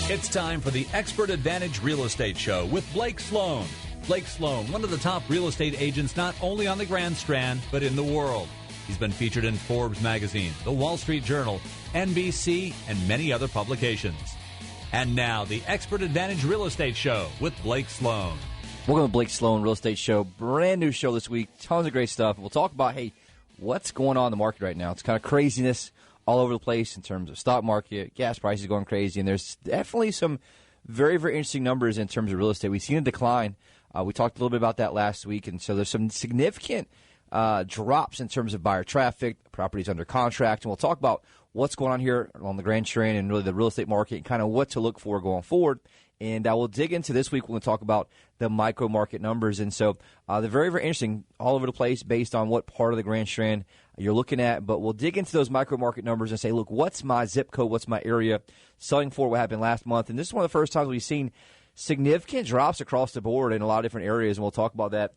It's time for the Expert Advantage Real Estate Show with Blake Sloan. Blake Sloan, one of the top real estate agents not only on the Grand Strand, but in the world. He's been featured in Forbes magazine, The Wall Street Journal, NBC, and many other publications. And now, the Expert Advantage Real Estate Show with Blake Sloan. Welcome to Blake Sloan Real Estate Show. Brand new show this week. Tons of great stuff. We'll talk about, what's going on in the market right now. It's kind of craziness all over the place in terms of stock market, gas prices going crazy, and there's definitely some very, very interesting numbers in terms of real estate. We've seen a decline. We talked a little bit about that last week, and so there's some significant drops in terms of buyer traffic, properties under contract, and we'll talk about what's going on here on the Grand Strand and really the real estate market and kind of what to look for going forward. And we'll dig into this week. We're going to talk about the micro market numbers. And so they're very, very interesting all over the place based on what part of the Grand Strand you're looking at. But we'll dig into those micro market numbers and say, look, what's my zip code? What's my area selling for? What happened last month? And this is one of the first times we've seen significant drops across the board in a lot of different areas. And we'll talk about that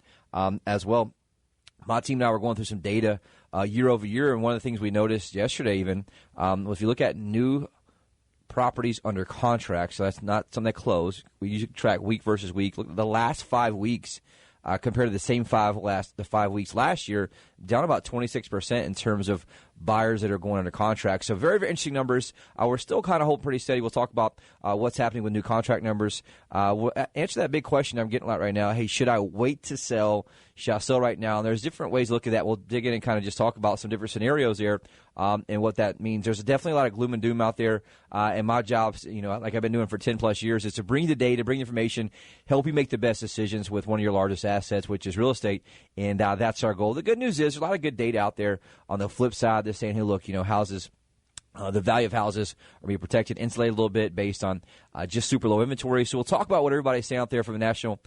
as well. My team and I were going through some data year over year. And one of the things we noticed yesterday even was if you look at new properties under contract, so that's not something that closed. We usually track week versus week. Look, the last 5 weeks compared to the same 5 weeks last year, down about 26% in terms of buyers that are going under contract. So very, very interesting numbers. We're still kind of holding pretty steady. We'll talk about what's happening with new contract numbers. We'll answer that big question I'm getting a lot right now. Hey, should I wait to sell? Should I sell right now? And there's different ways to look at that. We'll dig in and kind of just talk about some different scenarios there and what that means. There's definitely a lot of gloom and doom out there. And my job, like I've been doing for 10 plus years, is to bring the data, bring information, help you make the best decisions with one of your largest assets, which is real estate. And that's our goal. The good news is there's a lot of good data out there. On the flip side, they're saying, hey, look, houses, the value of houses are being protected, insulated a little bit based on just super low inventory. So we'll talk about what everybody's saying out there from a national,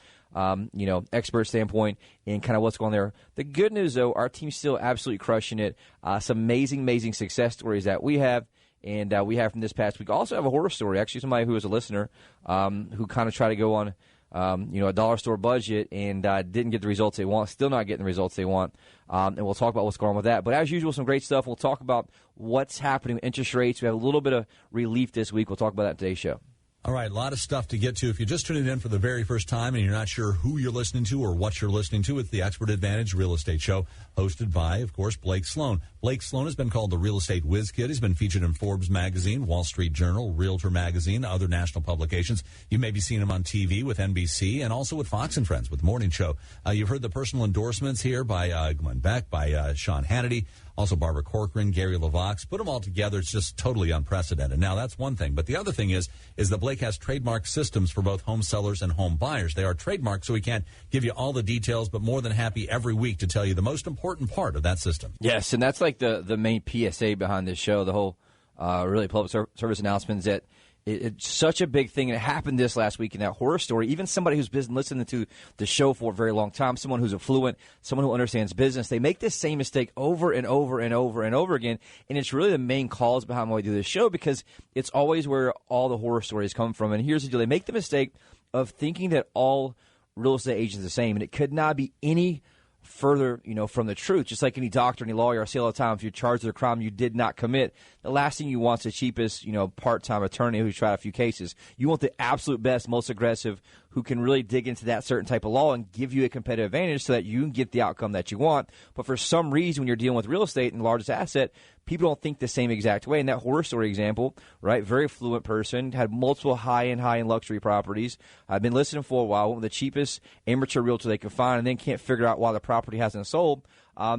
expert standpoint and kind of what's going on there. The good news, though, our team's still absolutely crushing it. Some amazing, amazing success stories that we have. And we have from this past week. Also have a horror story, actually, somebody who was a listener who kind of tried to go on a dollar store budget and didn't get the results they want, still not getting the results they want. And we'll talk about what's going on with that. But as usual, some great stuff. We'll talk about what's happening with interest rates. We have a little bit of relief this week. We'll talk about that in today's show. All right, a lot of stuff to get to. If you're just tuning in for the very first time and you're not sure who you're listening to or what you're listening to, it's the Expert Advantage Real Estate Show, hosted by, of course, Blake Sloan. Blake Sloan has been called the real estate whiz kid. He's been featured in Forbes magazine, Wall Street Journal, Realtor magazine, other national publications. You may be seeing him on TV with NBC and also with Fox and Friends with the Morning Show. You've heard the personal endorsements here by Glenn Beck, by Sean Hannity, also Barbara Corcoran, Gary LaVox. Put them all together, it's just totally unprecedented. Now, that's one thing. But the other thing is that Blake has trademark systems for both home sellers and home buyers. They are trademarked, so we can't give you all the details, but more than happy every week to tell you the most important part of that system. Yes, and that's like the main PSA behind this show, the whole really public service announcements that it's such a big thing, and it happened this last week in that horror story. Even somebody who's been listening to the show for a very long time, someone who's affluent, someone who understands business, they make this same mistake over and over and over and over again, and it's really the main cause behind why we do this show because it's always where all the horror stories come from. And here's the deal. They make the mistake of thinking that all real estate agents are the same, and it could not be any further, from the truth. Just like any doctor, any lawyer, I say all the time, if you're charged with a crime you did not commit, the last thing you want is the cheapest, part-time attorney who's tried a few cases. You want the absolute best, most aggressive, who can really dig into that certain type of law and give you a competitive advantage so that you can get the outcome that you want. But for some reason, when you're dealing with real estate and the largest asset, people don't think the same exact way. In that horror story example, right, very affluent person, had multiple high-end luxury properties. I've been listening for a while, went with the cheapest amateur realtor they could find, and then can't figure out why the property hasn't sold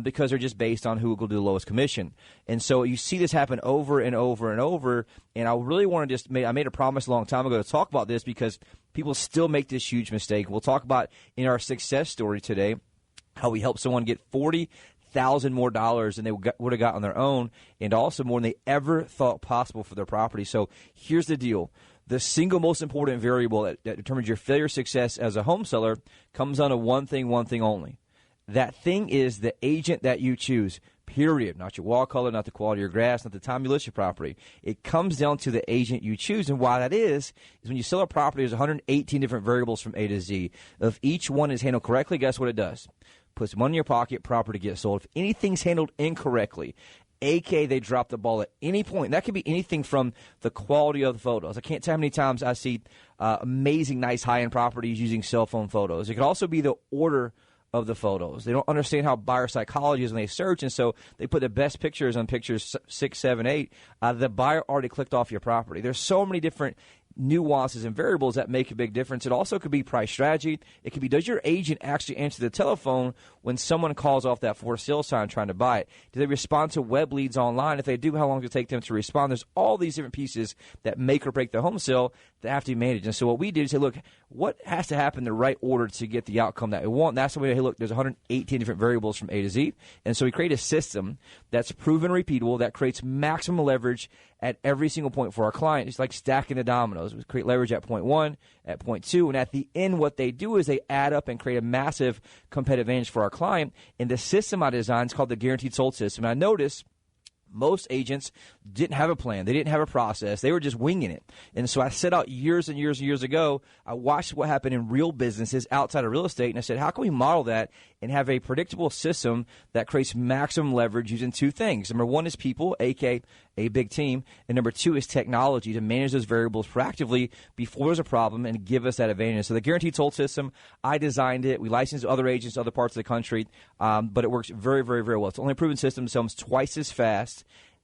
because they're just based on who will do the lowest commission. And so you see this happen over and over and over, and I really want to I made a promise a long time ago to talk about this because people still make this huge mistake. We'll talk about in our success story today how we help someone get $40,000 more dollars than they would have got on their own, and also more than they ever thought possible for their property. So here's the deal. The single most important variable that determines your failure or success as a home seller comes down to one thing only. That thing is the agent that you choose, period. Not your wall color, not the quality of your grass, not the time you list your property. It comes down to the agent you choose. And why that is when you sell a property, there's 118 different variables from A to Z. If each one is handled correctly, guess what it does? Puts money in your pocket, property gets sold. If anything's handled incorrectly, aka they drop the ball at any point. And that could be anything from the quality of the photos. I can't tell how many times I see amazing, nice, high-end properties using cell phone photos. It could also be the order of the photos. They don't understand how buyer psychology is when they search, and so they put the best pictures on pictures 6, 7, 8. The buyer already clicked off your property. There's so many different nuances and variables that make a big difference. It also could be price strategy. It could be, does your agent actually answer the telephone when someone calls off that for sale sign trying to buy it? Do they respond to web leads online? If they do, how long does it take them to respond? There's all these different pieces that make or break the home sale that have to be managed. And so what we did is say, look, what has to happen in the right order to get the outcome that we want? And that's the way, hey, look, there's 118 different variables from A to Z. And so we create a system that's proven repeatable, that creates maximum leverage at every single point for our client. It's like stacking the dominoes. We create leverage at point 1, at point 2, and at the end what they do is they add up and create a massive competitive advantage for our client. And the system I designed is called the Guaranteed Sold System. And I noticed most agents didn't have a plan. They didn't have a process. They were just winging it. And so I set out years and years and years ago, I watched what happened in real businesses outside of real estate, and I said, how can we model that and have a predictable system that creates maximum leverage using two things? Number one is people, a.k.a. a big team, and number two is technology to manage those variables proactively before there's a problem and give us that advantage. So the Guaranteed Sold System, I designed it. We licensed other agents to other parts of the country, but it works very, very, very well. It's the only proven system, sells twice as fast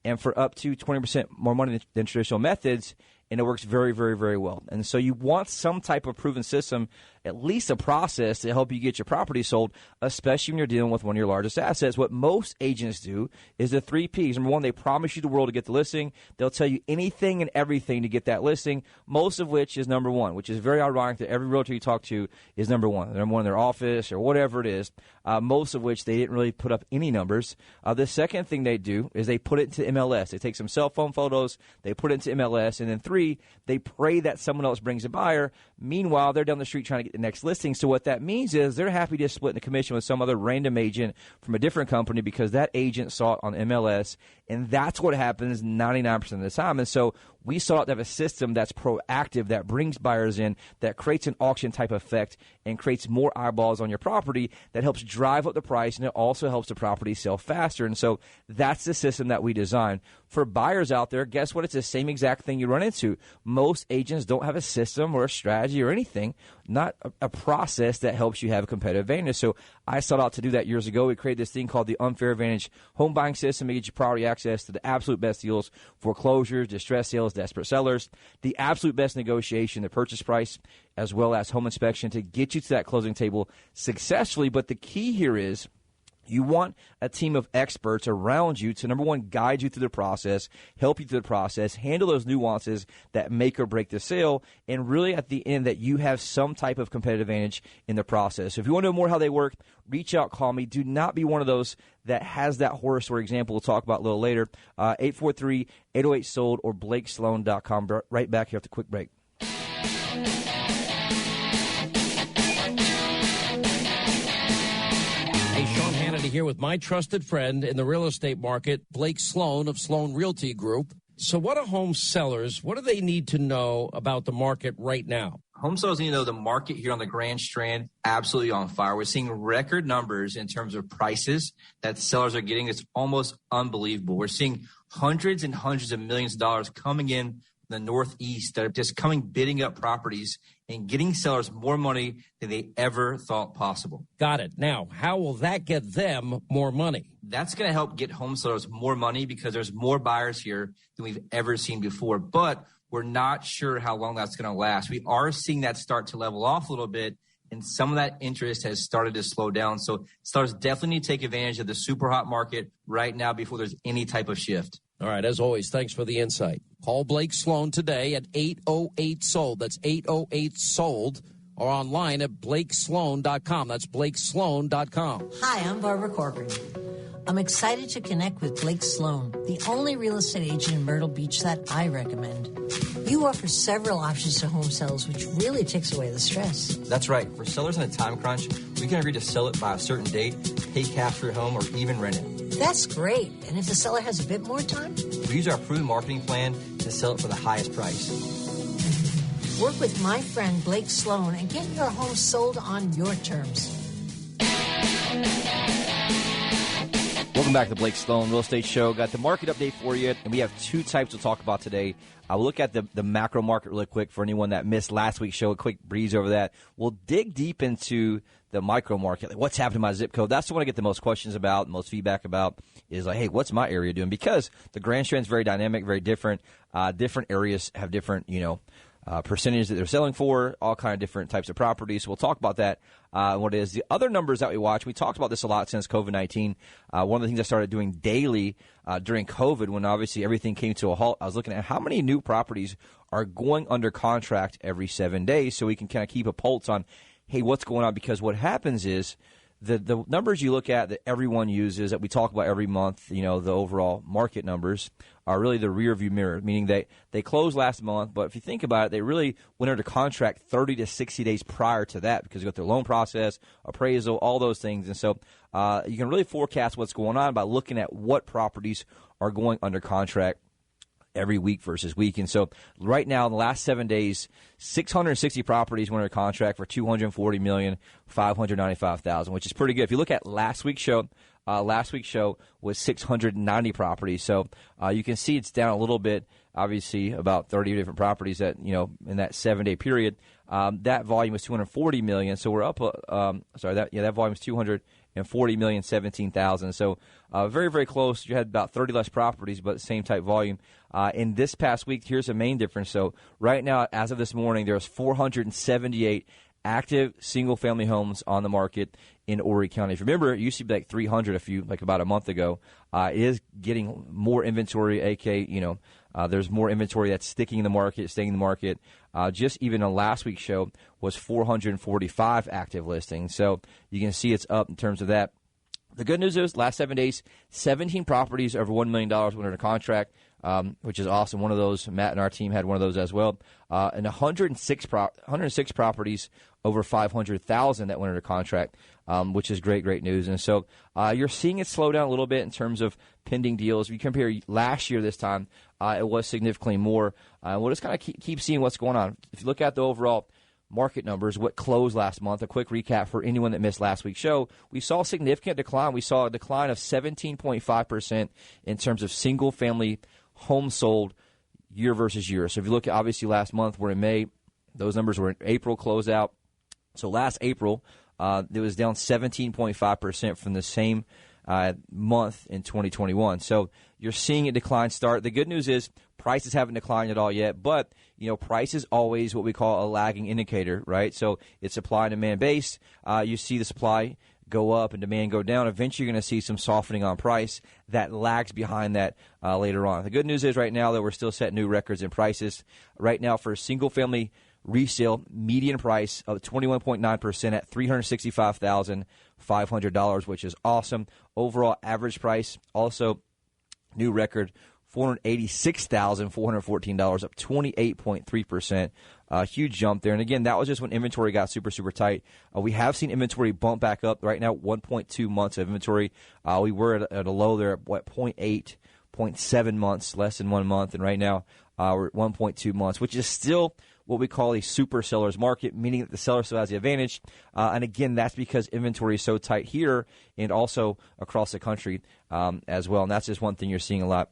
and for up to 20% more money than traditional methods, and it works very, very, very well. And so you want some type of proven system, at least a process to help you get your property sold, especially when you're dealing with one of your largest assets. What most agents do is the 3 Ps. Number one, they promise you the world to get the listing. They'll tell you anything and everything to get that listing, most of which is number one, which is very ironic that every realtor you talk to is number one. They're number one in their office or whatever it is, most of which they didn't really put up any numbers. The second thing they do is they put it into MLS. They take some cell phone photos, they put it into MLS, and then 3, they pray that someone else brings a buyer. Meanwhile, they're down the street trying to get the next listing. So what that means is they're happy to split the commission with some other random agent from a different company because that agent saw it on MLS, and that's what happens 99% of the time. And so we sought out to have a system that's proactive, that brings buyers in, that creates an auction type effect and creates more eyeballs on your property, that helps drive up the price, and it also helps the property sell faster. And so that's the system that we designed. For buyers out there, guess what? It's the same exact thing you run into. Most agents don't have a system or a strategy or anything, not a process that helps you have a competitive advantage. So I sought out to do that years ago. We created this thing called the Unfair Advantage Home Buying System to get you priority access to the absolute best deals, foreclosures, distress sales, desperate sellers, the absolute best negotiation, the purchase price, as well as home inspection to get you to that closing table successfully. But the key here is you want a team of experts around you to, number one, guide you through the process, help you through the process, handle those nuances that make or break the sale, and really at the end that you have some type of competitive advantage in the process. So if you want to know more how they work, reach out, call me. Do not be one of those that has that horror story example we'll talk about a little later. 843-808-SOLD or BlakeSloan.com. Right back here after a quick break. Here with my trusted friend in the real estate market, Blake Sloan of Sloan Realty Group. So what do home sellers, what do they need to know about the market right now? Home sellers need to know the market here on the Grand Strand, absolutely on fire. We're seeing record numbers in terms of prices that sellers are getting. It's almost unbelievable. We're seeing hundreds and hundreds of millions of dollars coming in the Northeast that are just coming bidding up properties and getting sellers more money than they ever thought possible. Got it. Now, how will that get them more money? That's going to help get home sellers more money because there's more buyers here than we've ever seen before. But we're not sure how long that's going to last. We are seeing that start to level off a little bit, and some of that interest has started to slow down. So sellers definitely need to take advantage of the super hot market right now before there's any type of shift. All right, as always, thanks for the insight. Call Blake Sloan today at 808-SOLD. That's 808-SOLD. Or online at BlakeSloan.com. That's BlakeSloan.com. Hi, I'm Barbara Corcoran. I'm excited to connect with Blake Sloan, the only real estate agent in Myrtle Beach that I recommend. You offer several options to home sales, which really takes away the stress. That's right. For sellers in a time crunch, we can agree to sell it by a certain date, pay cash for your home, or even rent it. That's great. And if the seller has a bit more time? We use our proven marketing plan to sell it for the highest price. Work with my friend Blake Sloan and get your home sold on your terms. Welcome back to the Blake Sloan Real Estate Show. Got the market update for you, and we have two types to talk about today. We'll look at the macro market really quick for anyone that missed last week's show, a quick breeze over that. We'll dig deep into the micro market, like what's happening to my zip code. That's the one I get the most questions about, most feedback about, is like, hey, what's my area doing? Because the Grand Strand's very dynamic, very different. Different areas have different, percentages that they're selling for, all kind of different types of properties. So we'll talk about that. What is the other numbers that we watch? We talked about this a lot since COVID-19. One of the things I started doing daily during COVID, when obviously everything came to a halt, I was looking at how many new properties are going under contract every 7 days, so we can kind of keep a pulse on, hey, what's going on? Because what happens is the numbers you look at that everyone uses, that we talk about every month, the overall market numbers, are really the rear view mirror, meaning they closed last month, but if you think about it, they really went under contract 30 to 60 days prior to that because you got their loan process, appraisal, all those things. And so you can really forecast what's going on by looking at what properties are going under contract every week versus week. And so right now, in the last 7 days, 660 properties went under contract for $240,595,000, which is pretty good. If you look at last week's show was 690 properties. So you can see it's down a little bit, obviously, about 30 different properties that, in that 7 day period. That volume was 240 million. So we're up, that volume was 240,017,000. So very, very close. You had about 30 less properties, but the same type volume. In this past week, here's the main difference. So right now, as of this morning, there's 478 active single-family homes on the market in Horry County. If you remember, it used to be like 300 about a month ago. It is getting more inventory, there's more inventory that's sticking in the market, staying in the market. Just even on last week's show was 445 active listings. So you can see it's up in terms of that. The good news is, last 7 days, 17 properties over $1 million went under contract, which is awesome. One of those, Matt and our team had one of those as well. And 106 properties over $500,000 that went under contract, which is great news. And so you're seeing it slow down a little bit in terms of pending deals. If you compare last year this time, it was significantly more. We'll just kind of keep seeing what's going on. If you look at the overall market numbers, what closed last month, a quick recap for anyone that missed last week's show, we saw a significant decline. We saw a decline of 17.5% in terms of single-family homes sold year versus year. So if you look at, obviously, last month, we're in May. Those numbers were in April closeout. So last April, it was down 17.5% from the same month in 2021. So you're seeing a decline start. The good news is prices haven't declined at all yet, but price is always what we call a lagging indicator, right? So it's supply and demand based. You see the supply go up and demand go down. Eventually you're going to see some softening on price that lags behind that later on. The good news is right now that we're still setting new records in prices. Right now for single family resale, median price of 21.9% at $365,500, which is awesome. Overall average price, also new record, $486,414, up 28.3%. Huge jump there. And again, that was just when inventory got super, super tight. We have seen inventory bump back up. Right now, 1.2 months of inventory. We were at a low there at 0.8, 0.7 months, less than 1 month. And right now, we're at 1.2 months, which is still what we call a super seller's market, meaning that the seller still has the advantage. And again, that's because inventory is so tight here and also across the country as well. And that's just one thing you're seeing a lot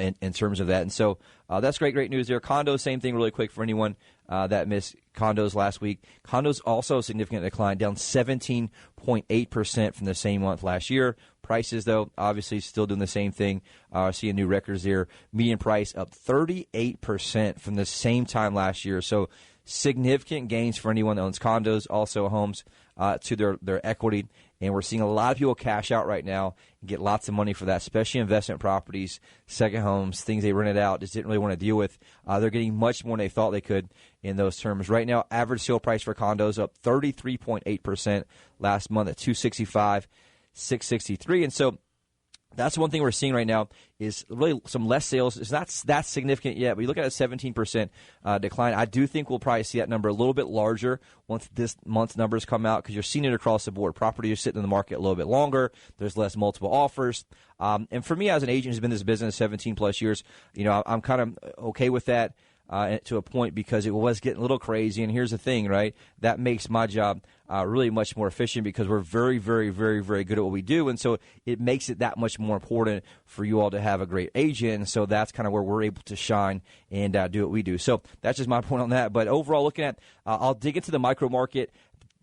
in terms of that. And so that's great news there. Condos, same thing really quick for anyone that missed condos last week. Condos also a significant decline, down 17.8% from the same month last year. Prices, though, obviously still doing the same thing. Seeing new records there. Median price up 38% from the same time last year. So significant gains for anyone that owns condos, also homes, to their equity. And we're seeing a lot of people cash out right now and get lots of money for that, especially investment properties, second homes, things they rented out, just didn't really want to deal with. They're getting much more than they thought they could in those terms. Right now, average sale price for condos up 33.8% last month at $265,663. And so that's one thing we're seeing right now is really some less sales. It's not that significant yet, but you look at a 17% decline. I do think we'll probably see that number a little bit larger once this month's numbers come out because you're seeing it across the board. Property is sitting in the market a little bit longer. There's less multiple offers. And for me as an agent who's been in this business 17 plus years, I'm kind of okay with that. to a point because it was getting a little crazy. And here's the thing, right? That makes my job really much more efficient because we're very, very, very, very good at what we do. And so it makes it that much more important for you all to have a great agent. And so that's kind of where we're able to shine and do what we do. So that's just my point on that. But overall, looking at, I'll dig into the micro market.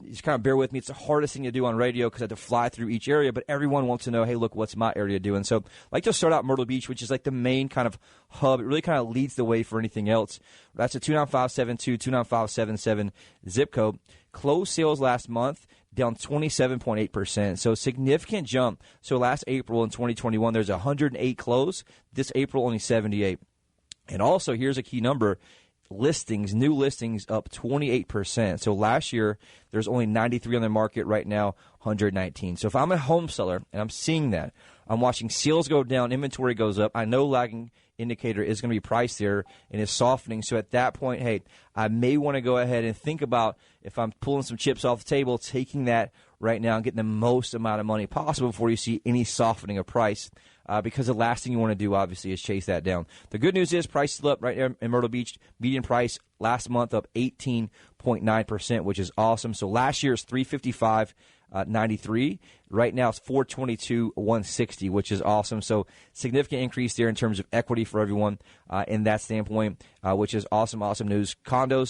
Just kind of bear with me. It's the hardest thing to do on radio because I have to fly through each area, but everyone wants to know, hey, look, what's my area doing? So I'd like to start out Myrtle Beach, which is like the main kind of hub. It really kind of leads the way for anything else. That's a 29572, 29577 zip code. Closed sales last month down 27.8%. So significant jump. So last April in 2021, there's 108 closed. This April, only 78. And also, here's a key number. Listings, new listings up 28%. So last year, there's only 93 on the market. Right now, 119. So if I'm a home seller and I'm seeing that, I'm watching sales go down, inventory goes up. I know lagging indicator is going to be priced there and is softening. So at that point, hey, I may want to go ahead and think about if I'm pulling some chips off the table, taking that right now and getting the most amount of money possible before you see any softening of price. Because the last thing you want to do, obviously, is chase that down. The good news is price is up right there in Myrtle Beach. Median price last month up 18.9%, which is awesome. So last year is $355.93. Right now it's $422.160, which is awesome. So significant increase there in terms of equity for everyone in that standpoint, which is awesome news. Condo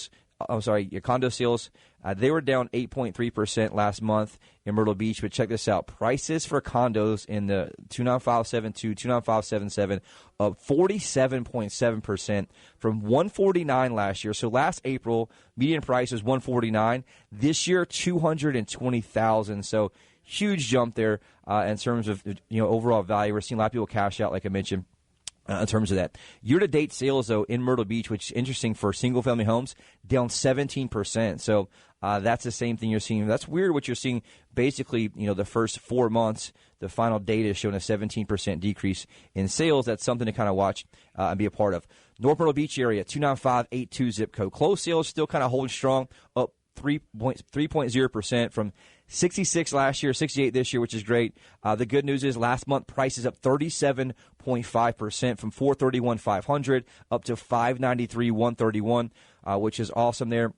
sales, they were down 8.3% last month in Myrtle Beach. But check this out. Prices for condos in the 29572, 29577 up 47.7% from $149 last year. So last April, median price was $149. This year, $220,000. So huge jump there in terms of overall value. We're seeing a lot of people cash out, like I mentioned. In terms of that. Year-to-date sales, though, in Myrtle Beach, which is interesting for single-family homes, down 17%. So that's the same thing you're seeing. That's weird what you're seeing. Basically, the first 4 months, the final data is showing a 17% decrease in sales. That's something to kind of watch and be a part of. North Myrtle Beach area, 29582 zip code. Closed sales still kind of holding strong, up 3.0% from 66 last year, 68 this year, which is great. The good news is last month prices up 37.5% from $431,500 up to $593,131, which is awesome there.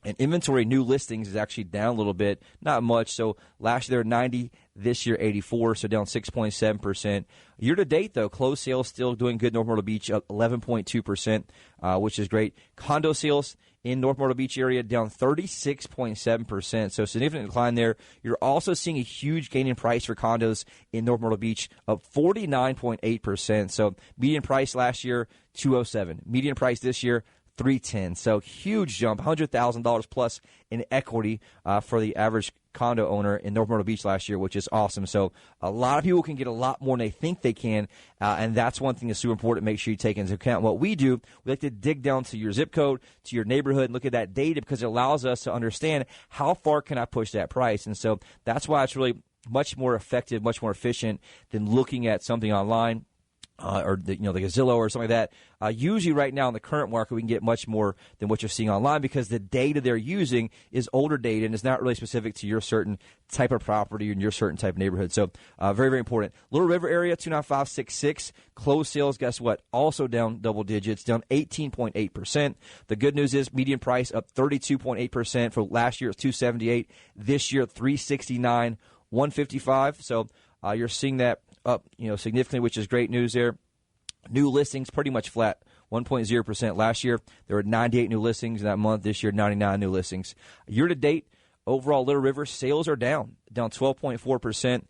And inventory new listings is actually down a little bit, not much. So last year 90, this year 84, so down 6.7%. Year to date, though, closed sales still doing good. North Myrtle Beach up 11.2%, which is great. Condo sales in North Myrtle Beach area down 36.7%, so significant decline there. You're also seeing a huge gain in price for condos in North Myrtle Beach, up 49.8%. So median price last year, $207. Median price this year, $310. So huge jump, $100,000 plus in equity for the average condo owner in North Myrtle Beach last year, which is awesome. So a lot of people can get a lot more than they think they can, and that's one thing that's super important to make sure you take into account. What we do, we like to dig down to your zip code, to your neighborhood, and look at that data because it allows us to understand how far can I push that price. And so that's why it's really much more effective, much more efficient than looking at something online. Or the Zillow or something like that. Usually right now in the current market, we can get much more than what you're seeing online because the data they're using is older data and is not really specific to your certain type of property and your certain type of neighborhood. So very, very important. Little River area, 29566. Closed sales, guess what? Also down double digits, down 18.8%. The good news is median price up 32.8%. For last year, it's $278. This year, $369, $155. So you're seeing that up, significantly, which is great news there. New listings pretty much flat, 1.0%. Last year, there were 98 new listings in that month. This year, 99 new listings. Year to date, overall, Little River sales are down 12.4%,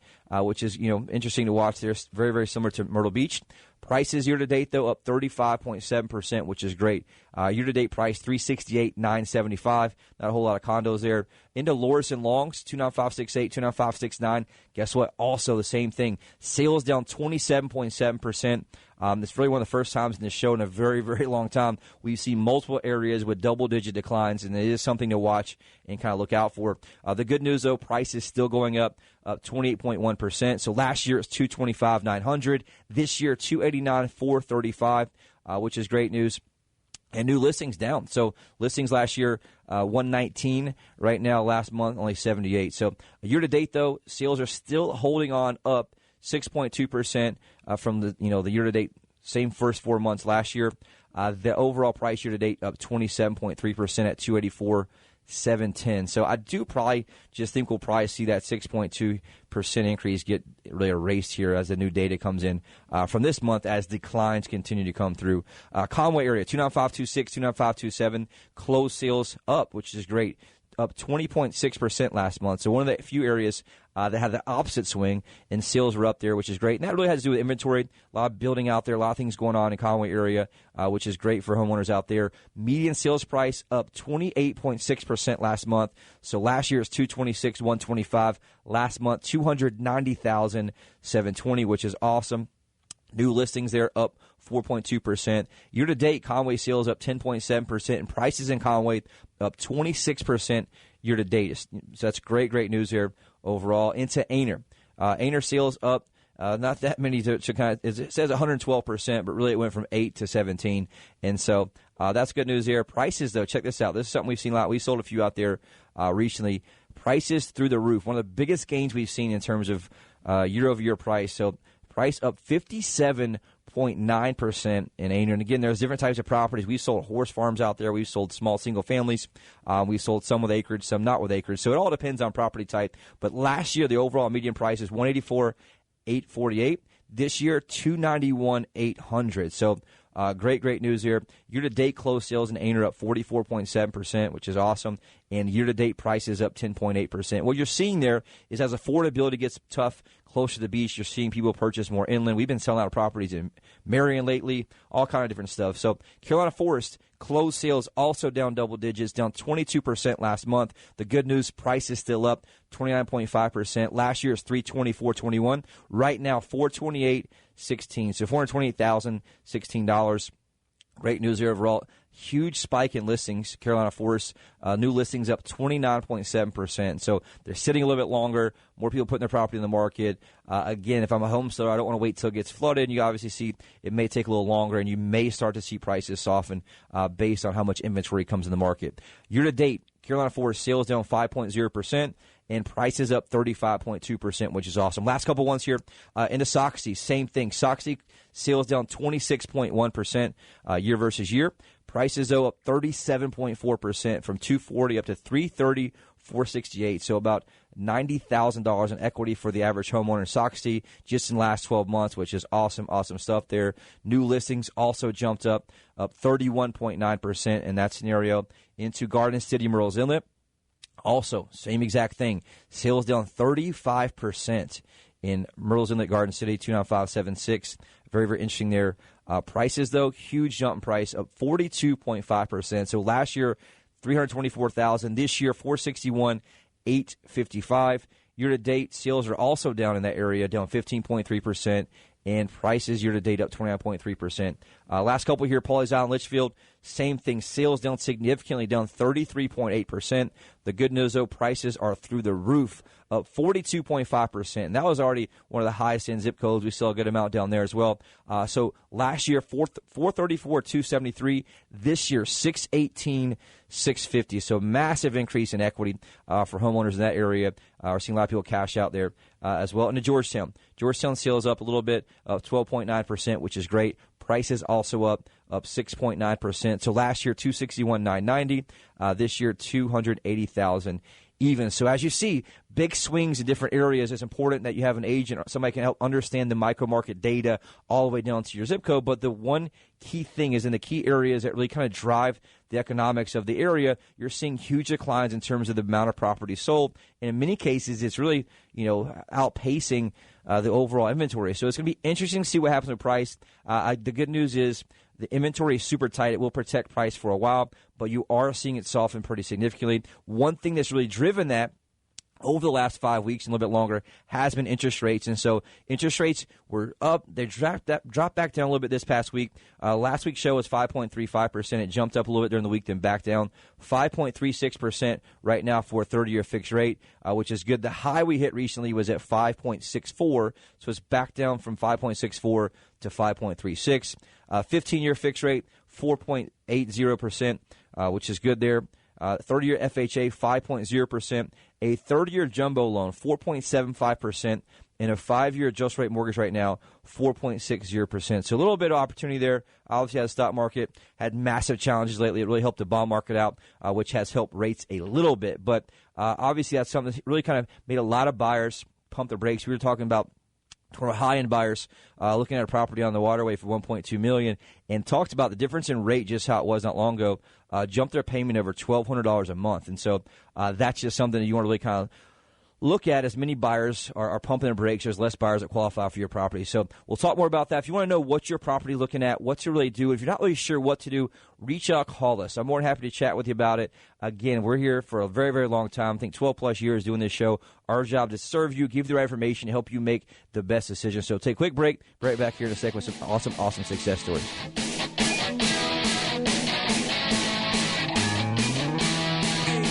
which is, interesting to watch there. Very, very similar to Myrtle Beach. Prices year to date, though, up 35.7%, which is great. Year to date price $368,975. Not a whole lot of condos there. Into Loris and Longs, 29568, 29569. Guess what? Also the same thing. Sales down 27.7%. It's really one of the first times in this show in a very, very long time we've seen multiple areas with double-digit declines, and it is something to watch and kind of look out for. The good news, though, price is still going up 28.1%. So last year it was $225,900. This year $289,435, which is great news. And new listings down. So listings last year, 119. Right now, last month, only 78. So year to date, though, sales are still holding on up 6.2% from the year to date, same first 4 months last year. The overall price year to date up 27.3% at 284,710. So I do probably just think we'll probably see that 6.2% increase get really erased here as the new data comes in from this month as declines continue to come through. Conway area 29526, 29527, closed sales up, which is great. Up 20.6% last month. So one of the few areas that had the opposite swing, and sales were up there, which is great. And that really has to do with inventory. A lot of building out there, a lot of things going on in Conway area, which is great for homeowners out there. Median sales price up 28.6% last month. So last year is $226,125. Last month, $290,720, which is awesome. New listings there up 4.2%. Year-to-date, Conway sales up 10.7%, and prices in Conway up 26% year-to-date. So that's great news here overall. Into Aner. Aner sales up not that many to kind of, it says 112%, but really it went from 8 to 17. And so that's good news there. Prices, though, check this out. This is something we've seen a lot. We sold a few out there recently. Prices through the roof. One of the biggest gains we've seen in terms of year-over-year price. So price up 57.9% in Aner. And again, there's different types of properties. We've sold horse farms out there. We've sold small single families. We sold some with acreage, some not with acreage. So it all depends on property type. But last year, the overall median price is $184,848. This year, $291,800. So great news here. Year-to-date closed sales in Aner up 44.7%, which is awesome. And year-to-date prices up 10.8%. What you're seeing there is as affordability gets tough closer to the beach, you're seeing people purchase more inland. We've been selling out of properties in Marion lately, all kind of different stuff. So Carolina Forest closed sales also down double digits, down 22% last month. The good news, price is still up 29.5%. Last year is $324.21. Right now, $428.16. So $428,016. Great news here overall. Huge spike in listings. Carolina Forest, new listings up 29.7%. So they're sitting a little bit longer. More people putting their property in the market. Again, if I'm a home seller, I don't want to wait till it gets flooded. You obviously see it may take a little longer, and you may start to see prices soften based on how much inventory comes in the market. Year to date, Carolina Forest sales down 5.0%. And prices up 35.2%, which is awesome. Last couple ones here. Into Soxie, same thing. Soxie sales down 26.1% year versus year. Prices, though, up 37.4% from $240 up to $330,468. So about $90,000 in equity for the average homeowner in Soxie just in the last 12 months, which is awesome stuff there. New listings also jumped up 31.9% in that scenario. Into Garden City, Myrtle's Inlet. Also, same exact thing. Sales down 35% in Myrtle's Inlet, Garden City, 29576. Very interesting there. Prices, though, huge jump in price, up 42.5%. So last year, $324,000. This year, $461,855. Year-to-date, sales are also down in that area, down 15.3%. And prices year-to-date up 29.3%. Last couple here, Pawleys Island, Litchfield, same thing. Sales down significantly, down 33.8%. The good news, though, prices are through the roof, up 42.5%. And that was already one of the highest in zip codes. We saw a good amount down there as well. So last year, $434,273. This year, $618,650. So massive increase in equity for homeowners in that area. We're seeing a lot of people cash out there as well. And to Georgetown. Georgetown sales up a little bit, up 12.9%, which is great. Prices also up 6.9%. So last year, $261,990. This year, $280,000 even. So as you see, big swings in different areas. It's important that you have an agent or somebody can help understand the micro market data all the way down to your zip code. But the one key thing is in the key areas that really kind of drive the economics of the area, you're seeing huge declines in terms of the amount of property sold. And in many cases, it's really, outpacing the overall inventory. So it's going to be interesting to see what happens with price. The good news is the inventory is super tight. It will protect price for a while, but you are seeing it soften pretty significantly. One thing that's really driven that over the last 5 weeks and a little bit longer has been interest rates. And so interest rates were up. They dropped back down a little bit this past week. Last week's show was 5.35%. It jumped up a little bit during the week, then back down. 5.36% right now for a 30-year fixed rate, which is good. The high we hit recently was at 5.64, so it's back down from 5.64 to 5.36. 15-year fixed rate, 4.80%, which is good there. 30-year FHA, 5.0%. A 30-year jumbo loan, 4.75%. And a 5-year adjust rate mortgage right now, 4.60%. So a little bit of opportunity there. Obviously, the stock market had massive challenges lately. It really helped the bond market out, which has helped rates a little bit. But obviously, that's something that really kind of made a lot of buyers pump the brakes. We were talking about high-end buyers looking at a property on the waterway for $1.2 million and talked about the difference in rate, just how it was not long ago, jumped their payment over $1,200 a month. And so that's just something that you want to really kind of look at as many buyers are pumping their brakes. There's less buyers that qualify for your property. So we'll talk more about that. If you want to know what your property looking at, what to really do, if you're not really sure what to do, reach out, call us. I'm more than happy to chat with you about it. Again, we're here for a very, very long time. I think 12-plus years doing this show. Our job is to serve you, give you the right information, help you make the best decision. So take a quick break. Be right back here in a second with some awesome success stories.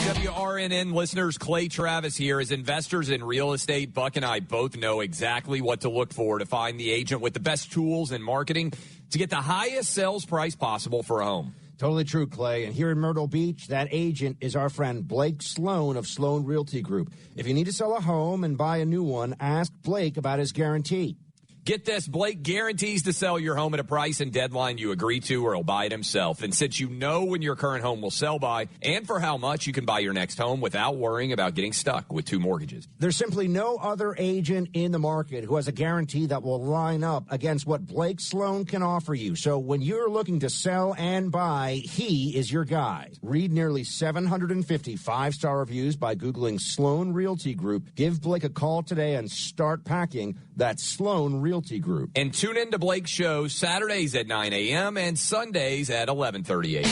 WRNN listeners, Clay Travis here. As investors in real estate, Buck and I both know exactly what to look for to find the agent with the best tools and marketing to get the highest sales price possible for a home. Totally true, Clay. And here in Myrtle Beach, that agent is our friend Blake Sloan of Sloan Realty Group. If you need to sell a home and buy a new one, ask Blake about his guarantee. Get this, Blake guarantees to sell your home at a price and deadline you agree to, or he'll buy it himself. And since you know when your current home will sell by and for how much, you can buy your next home without worrying about getting stuck with 2 mortgages. There's simply no other agent in the market who has a guarantee that will line up against what Blake Sloan can offer you. So when you're looking to sell and buy, he is your guy. Read nearly 750 5-star reviews by Googling Sloan Realty Group. Give Blake a call today and start packing. That's Sloan Realty Group. And tune in to Blake's show Saturdays at 9 a.m. and Sundays at 11:30 a.m.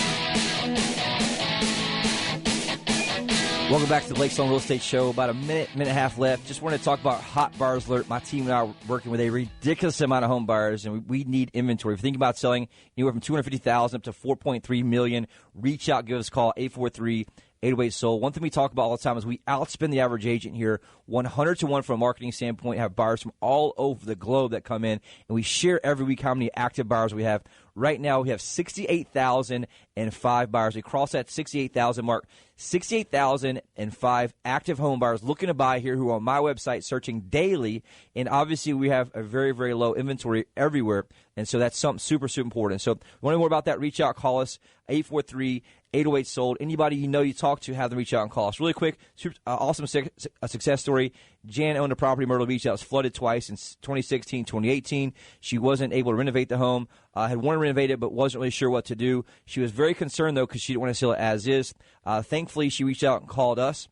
Welcome back to the Blake Sloan Real Estate Show. About a minute and a half left. Just wanted to talk about hot buyers alert. My team and I are working with a ridiculous amount of home buyers, and we need inventory. If you think about selling anywhere from $250,000 up to $4.3 million, reach out, give us a call, 843-808-SOLD. One thing we talk about all the time is we outspend the average agent here 100 to 1 from a marketing standpoint. Have buyers from all over the globe that come in, and we share every week how many active buyers we have. Right now, we have 68,005 buyers. We crossed that 68,000 mark. 68,005 active home buyers looking to buy here who are on my website searching daily. And obviously, we have a very, very low inventory everywhere. And so that's something super, super important. So if you want to know more about that, reach out, call us, 843-808-SOLD. Anybody you know you talk to, have them reach out and call us. Really quick, awesome success story. Jan owned a property in Myrtle Beach that was flooded twice in 2016, 2018. She wasn't able to renovate the home. Had wanted to renovate it, but wasn't really sure what to do. She was very concerned, though, because she didn't want to sell it as is. Thankfully, she reached out and called us.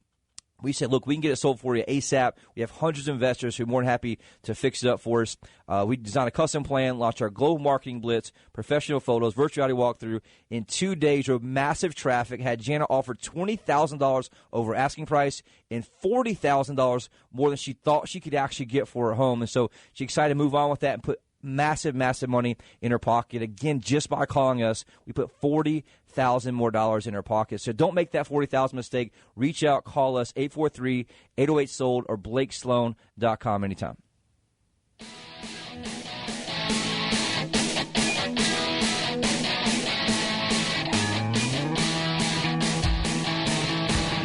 We said, look, we can get it sold for you ASAP. We have hundreds of investors who are more than happy to fix it up for us. We designed a custom plan, launched our global marketing blitz, professional photos, virtual reality walkthrough. In 2 days, drove massive traffic, had Jana offer $20,000 over asking price and $40,000 more than she thought she could actually get for her home. And so she's excited to move on with that and put massive money in her pocket. Again, just by calling us, we put $40,000 more in her pocket. So don't make that $40,000 mistake. Reach out, call us, 843-808-SOLD or BlakeSloan.com anytime.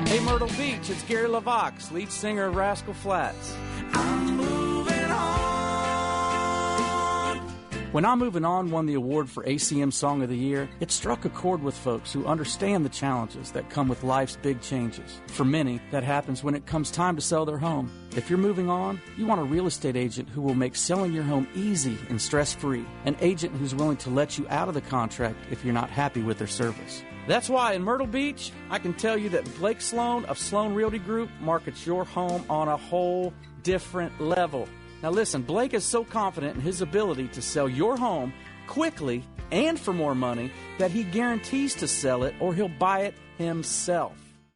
Hey, Myrtle Beach, it's Gary LaVox, lead singer of Rascal Flatts. I'm moving on. When I'm Moving On won the award for ACM Song of the Year, it struck a chord with folks who understand the challenges that come with life's big changes. For many, that happens when it comes time to sell their home. If you're moving on, you want a real estate agent who will make selling your home easy and stress-free. An agent who's willing to let you out of the contract if you're not happy with their service. That's why in Myrtle Beach, I can tell you that Blake Sloan of Sloan Realty Group markets your home on a whole different level. Now listen, Blake is so confident in his ability to sell your home quickly and for more money that he guarantees to sell it or he'll buy it himself.